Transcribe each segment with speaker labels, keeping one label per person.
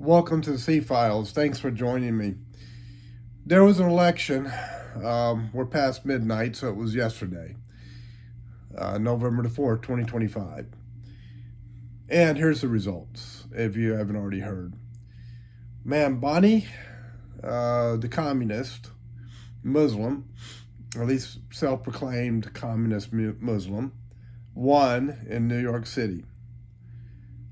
Speaker 1: Welcome to the C-Files. Thanks for joining me. There was an election. We're past midnight, so it was yesterday, November the 4th, 2025. And here's the results, if you haven't already heard. Man, Bonnie, the communist Muslim, or at least self-proclaimed communist Muslim, won in New York City.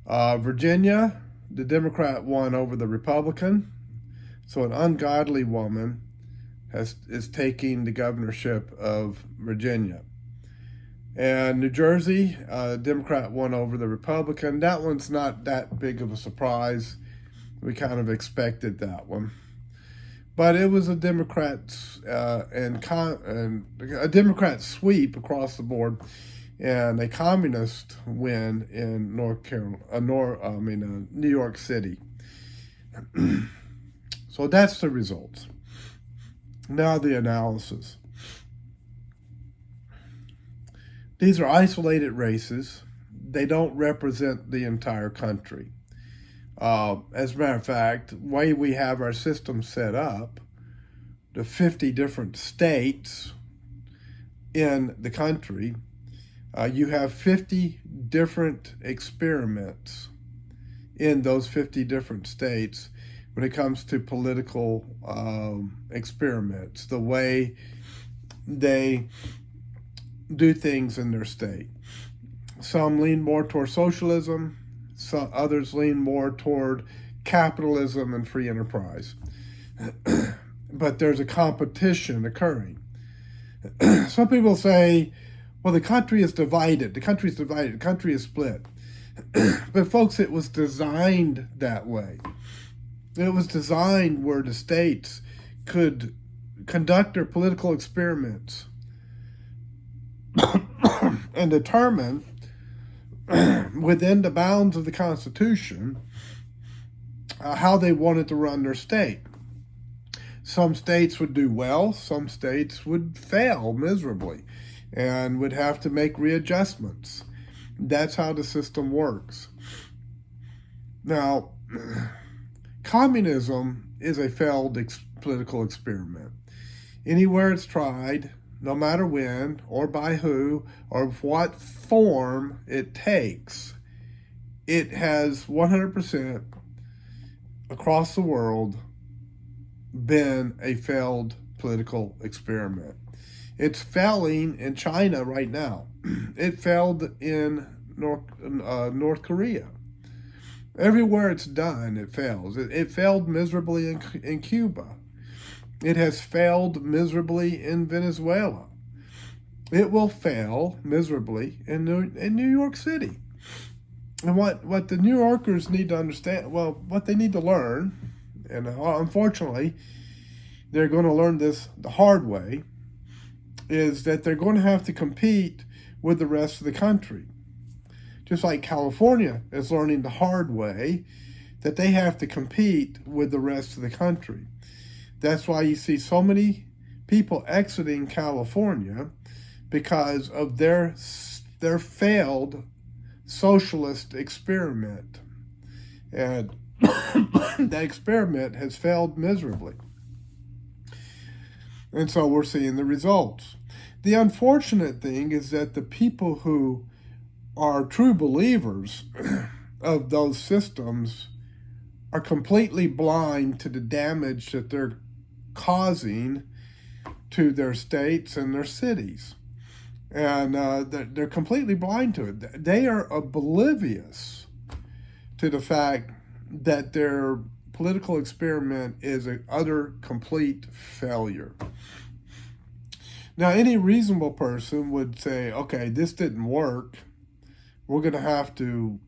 Speaker 1: Virginia, the Democrat won over the Republican, so an ungodly woman is taking the governorship of Virginia. And New Jersey, Democrat won over the Republican. That one's not that big of a surprise. We kind of expected that one. But it was a Democrat a Democrat sweep across the board, and a communist win in New York City. So that's the results. Now the analysis. These are isolated races. They don't represent the entire country. As a matter of fact, the way we have our system set up, the 50 different states in the country, you have 50 different experiments in those 50 different states when it comes to political experiments, the way they do things in their state. Some lean more toward socialism, some others lean more toward capitalism and free enterprise. But there's a competition occurring. Some people say, well, the country is divided. The country is divided. The country is split. But folks, it was designed that way. It was designed where the states could conduct their political experiments and determine within the bounds of the Constitution how they wanted to run their state. Some states would do well. Some states would fail miserably and would have to make readjustments. That's how the system works. Now, communism is a failed political experiment. Anywhere it's tried, no matter when, or by who, or what form it takes, it has 100% across the world been a failed political experiment. It's failing in China right now. It failed in North Korea. Everywhere it's done, it fails. It failed miserably in Cuba. It has failed miserably in Venezuela. It will fail miserably in New York City. And what the New Yorkers need to understand, well, what they need to learn, and unfortunately, they're going to learn this the hard way, is that they're going to have to compete with the rest of the country. Just like California is learning the hard way that they have to compete with the rest of the country. That's why you see so many people exiting California, because of their failed socialist experiment. And that experiment has failed miserably. And so we're seeing the results. The unfortunate thing is that the people who are true believers of those systems are completely blind to the damage that they're causing to their states and their cities. And they're completely blind to it. They are oblivious to the fact that their political experiment is an utter, complete failure. Now, any reasonable person would say, okay, this didn't work. We're going to have to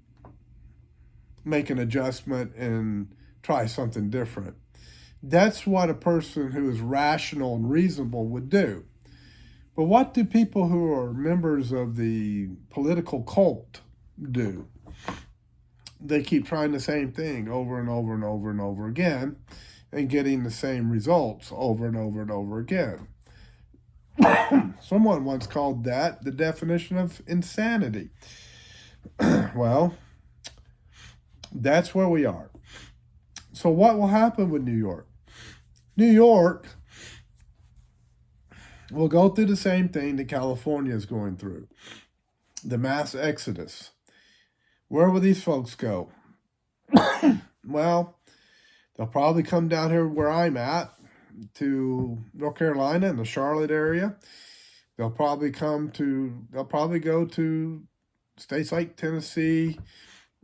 Speaker 1: make an adjustment and try something different. That's what a person who is rational and reasonable would do. But what do people who are members of the political cult do? They keep trying the same thing over and over and over and over again and getting the same results over and over and over again. Someone once called that the definition of insanity. Well, that's where we are. So what will happen with New York? New York will go through the same thing that California is going through, the mass exodus. Where will these folks go? Well, they'll probably come down here where I'm at, to North Carolina and the Charlotte area. They'll probably go to states like Tennessee.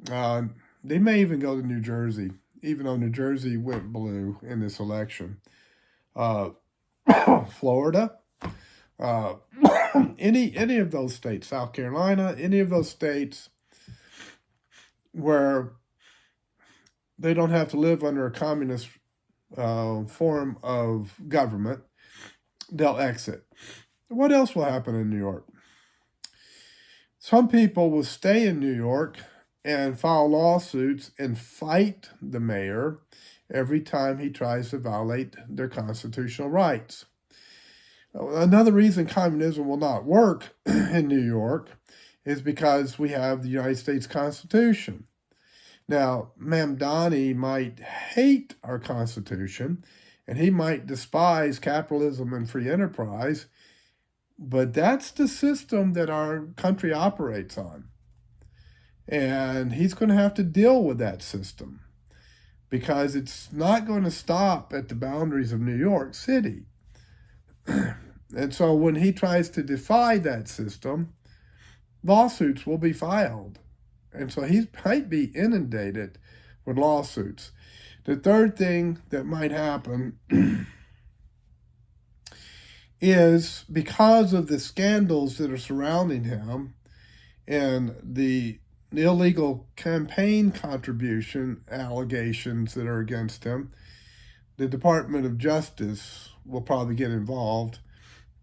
Speaker 1: They may even go to New Jersey, even though New Jersey went blue in this election. Florida, any of those states, South Carolina, any of those states where they don't have to live under a communist form of government, they'll exit. What else will happen in New York? Some people will stay in New York and file lawsuits and fight the mayor every time he tries to violate their constitutional rights. Another reason communism will not work in New York is because we have the United States Constitution. Now, Mamdani might hate our Constitution, and he might despise capitalism and free enterprise, but that's the system that our country operates on. And he's going to have to deal with that system because it's not going to stop at the boundaries of New York City. And so when he tries to defy that system, lawsuits will be filed. And so he might be inundated with lawsuits. The third thing that might happen is because of the scandals that are surrounding him and the illegal campaign contribution allegations that are against him, the Department of Justice will probably get involved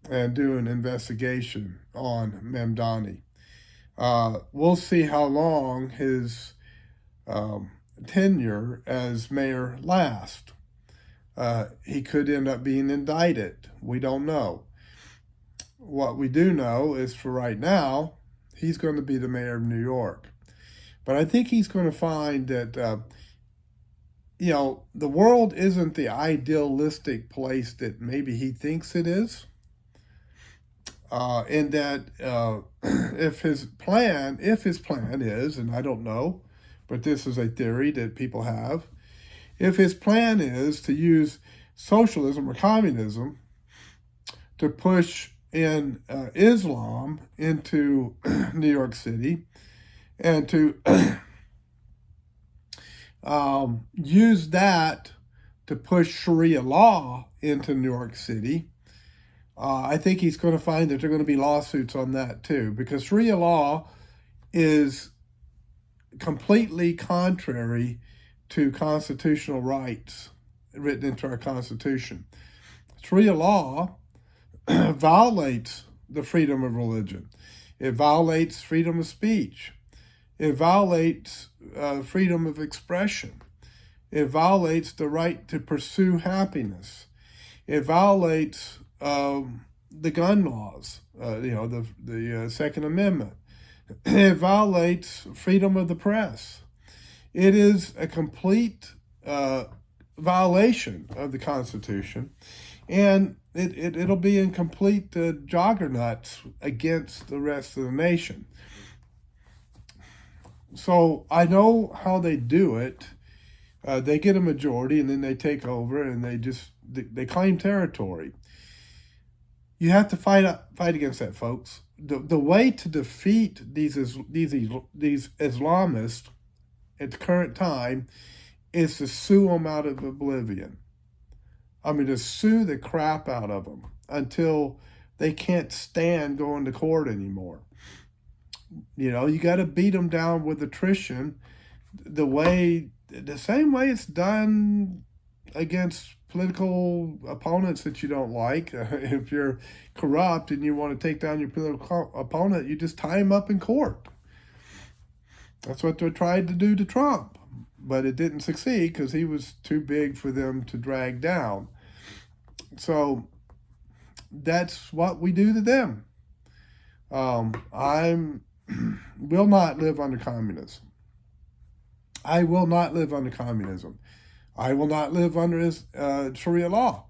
Speaker 1: and do an investigation on Mamdani. We'll see how long his tenure as mayor lasts. He could end up being indicted. We don't know. What we do know is for right now, he's going to be the mayor of New York. But I think he's going to find that, the world isn't the idealistic place that maybe he thinks it is. And that if his plan is, and I don't know, but this is a theory that people have, if his plan is to use socialism or communism to push in Islam into New York City and to use that to push Sharia law into New York City, I think he's going to find that there are going to be lawsuits on that too, because Sharia law is completely contrary to constitutional rights written into our Constitution. Sharia law violates the freedom of religion. It violates freedom of speech. It violates freedom of expression. It violates the right to pursue happiness. It violates the gun laws, the Second Amendment. It violates freedom of the press. It is a complete violation of the Constitution, and it'll be in complete juggernauts against the rest of the nation. So I know how they do it. They get a majority, and then they take over, and they claim territory. You have to fight against that, folks. The way to defeat these Islamists at the current time is to sue them out of oblivion. I mean, to sue the crap out of them until they can't stand going to court anymore. You got to beat them down with attrition the same way it's done against political opponents that you don't like. If you're corrupt and you want to take down your political opponent, you just tie him up in court. That's what they tried to do to Trump, but it didn't succeed because he was too big for them to drag down. So that's what we do to them. I will not live under communism. I will not live under communism. I will not live under his Sharia law.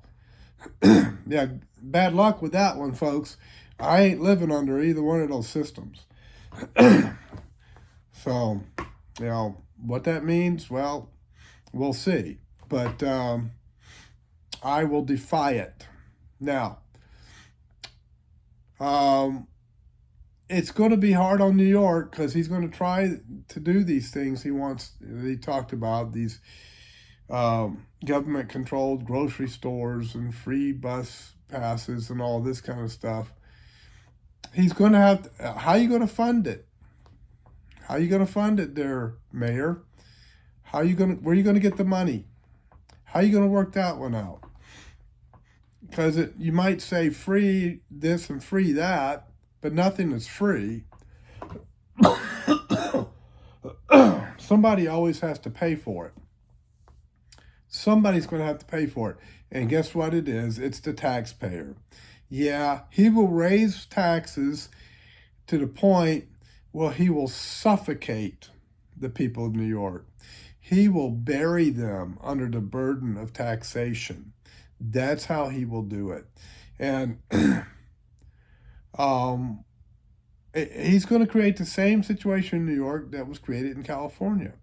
Speaker 1: Yeah, bad luck with that one, folks. I ain't living under either one of those systems. So, what that means, well, we'll see. But I will defy it. Now, it's going to be hard on New York because he's going to try to do these things he talked about, these government-controlled grocery stores and free bus passes and all this kind of stuff. He's going to have to, how are you going to fund it? How are you going to fund it there, Mayor? Where are you going to get the money? How are you going to work that one out? Because you might say free this and free that, but nothing is free. Somebody always has to pay for it. Somebody's going to have to pay for it. And guess what it is? It's the taxpayer. Yeah, he will raise taxes to the point where he will suffocate the people of New York. He will bury them under the burden of taxation. That's how he will do it. And he's going to create the same situation in New York that was created in California.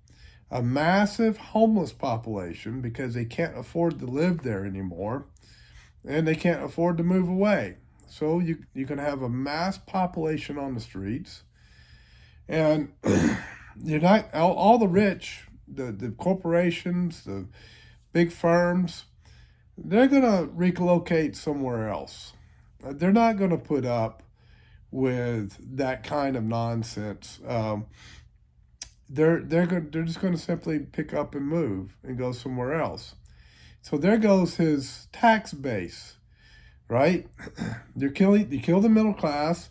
Speaker 1: A massive homeless population because they can't afford to live there anymore and they can't afford to move away. So you can have a mass population on the streets, and you're not all the rich, the corporations, the big firms, they're going to relocate somewhere else. They're not going to put up with that kind of nonsense. They're just going to simply pick up and move and go somewhere else. So there goes his tax base, right? You kill the middle class,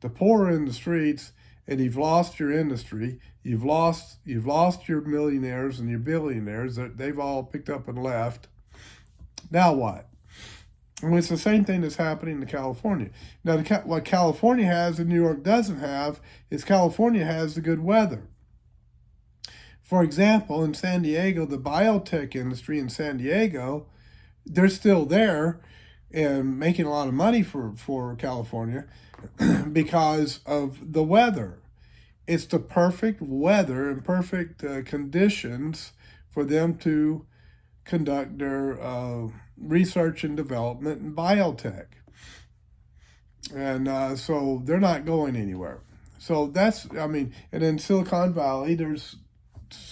Speaker 1: the poor are in the streets, and you've lost your industry. You've lost your millionaires and your billionaires. They've all picked up and left. Now what? And it's the same thing that's happening in California. Now, what California has and New York doesn't have is California has the good weather. For example, in San Diego, the biotech industry in San Diego, they're still there and making a lot of money for California because of the weather. It's the perfect weather and perfect conditions for them to conduct their research and development in biotech. And so they're not going anywhere. So and in Silicon Valley, there's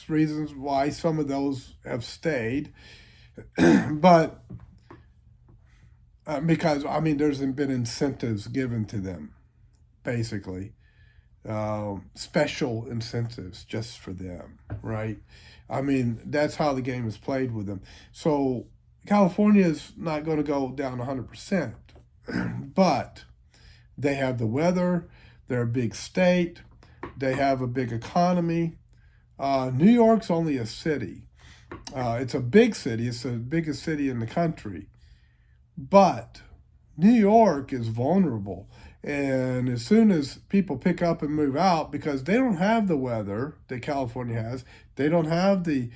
Speaker 1: reasons why some of those have stayed. But because, there's been incentives given to them, basically. Special incentives just for them, right? That's how the game is played with them. So California is not going to go down 100%, but they have the weather, they're a big state, they have a big economy. New York's only a city. It's a big city, it's the biggest city in the country, but New York is vulnerable. And as soon as people pick up and move out, because they don't have the weather that California has, they don't have the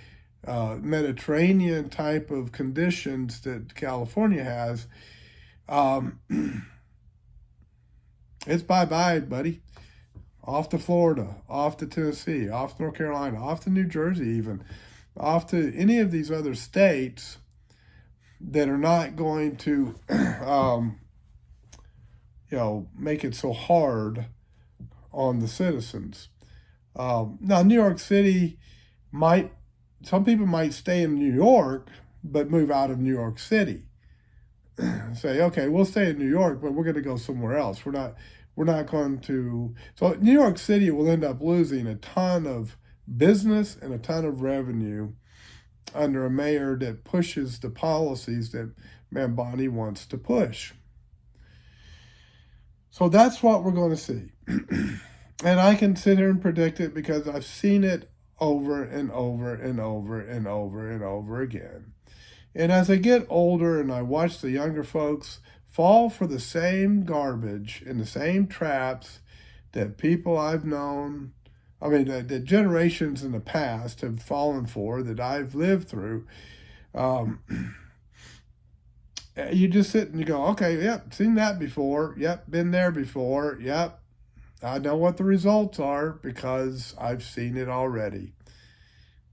Speaker 1: Mediterranean type of conditions that California has, it's bye-bye, buddy. Off to Florida, off to Tennessee, off to North Carolina, off to New Jersey even, off to any of these other states that are not going to make it so hard on the citizens. Now, New York City some people might stay in New York, but move out of New York City. Say, okay, we'll stay in New York, but we're going to go somewhere else. We're not going to. So New York City will end up losing a ton of business and a ton of revenue under a mayor that pushes the policies that Mambani wants to push. So that's what we're going to see. And I can sit here and predict it because I've seen it over and over and over and over and over again. And as I get older and I watch the younger folks fall for the same garbage and the same traps that people I've known, that generations in the past have fallen for, that I've lived through, Um, you just sit and you go, okay, yep, seen that before. Yep, been there before. Yep, I know what the results are because I've seen it already.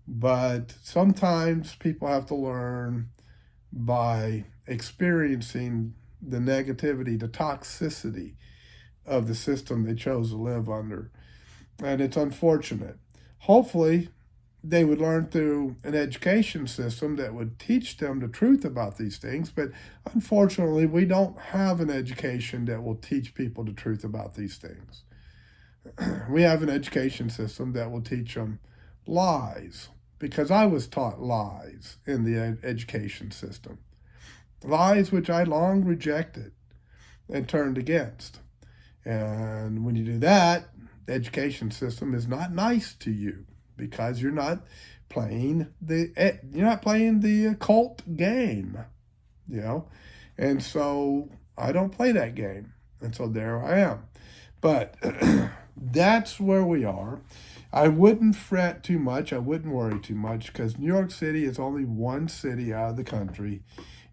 Speaker 1: But sometimes people have to learn by experiencing the negativity, the toxicity of the system they chose to live under. And it's unfortunate. Hopefully, they would learn through an education system that would teach them the truth about these things. But unfortunately, we don't have an education that will teach people the truth about these things. We have an education system that will teach them lies, because I was taught lies in the education system. Lies which I long rejected and turned against. And when you do that, the education system is not nice to you, because you're not playing the occult game, you know. And so I don't play that game. And so there I am. But that's where we are. I wouldn't fret too much. I wouldn't worry too much, because New York City is only one city out of the country,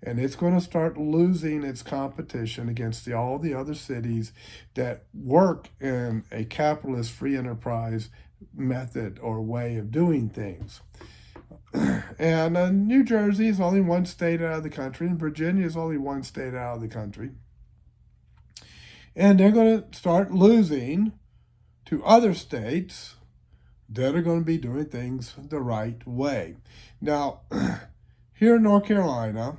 Speaker 1: and it's going to start losing its competition against all the other cities that work in a capitalist free enterprise method or way of doing things. And New Jersey is only one state out of the country, and Virginia is only one state out of the country. And they're going to start losing to other states that are going to be doing things the right way. Now, here in North Carolina,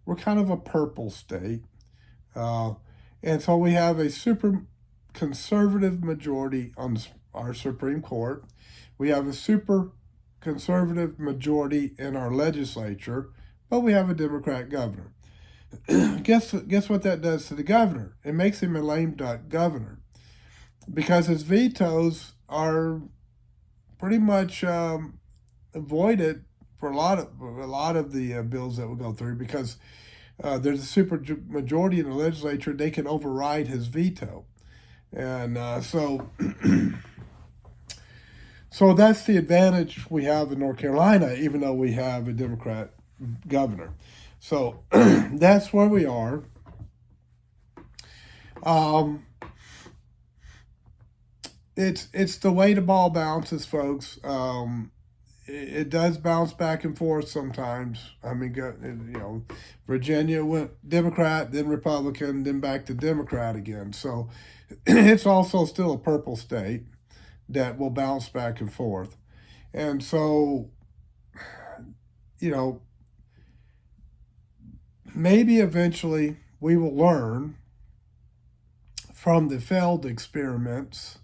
Speaker 1: we're kind of a purple state. And so we have a super conservative majority on our Supreme Court. We have a super conservative majority in our legislature, but we have a Democrat governor. Guess what that does to the governor? It makes him a lame duck governor, because his vetoes are pretty much avoided for a lot of the bills that will go through, because there's a super majority in the legislature. They can override his veto, and so so that's the advantage we have in North Carolina, even though we have a Democrat governor. So that's where we are. It's the way the ball bounces, folks. It does bounce back and forth sometimes. I mean, you know, Virginia went Democrat, then Republican, then back to Democrat again. So it's also still a purple state that will bounce back and forth. And so, you know, maybe eventually we will learn from the failed experiments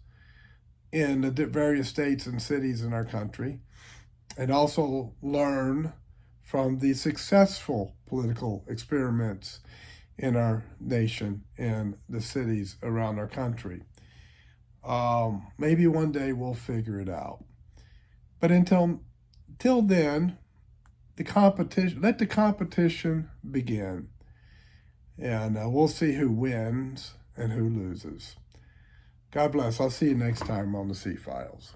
Speaker 1: in the various states and cities in our country, and also learn from the successful political experiments in our nation and the cities around our country. Maybe one day we'll figure it out. But until then, let the competition begin, and we'll see who wins and who loses. God bless. I'll see you next time on the C-Files.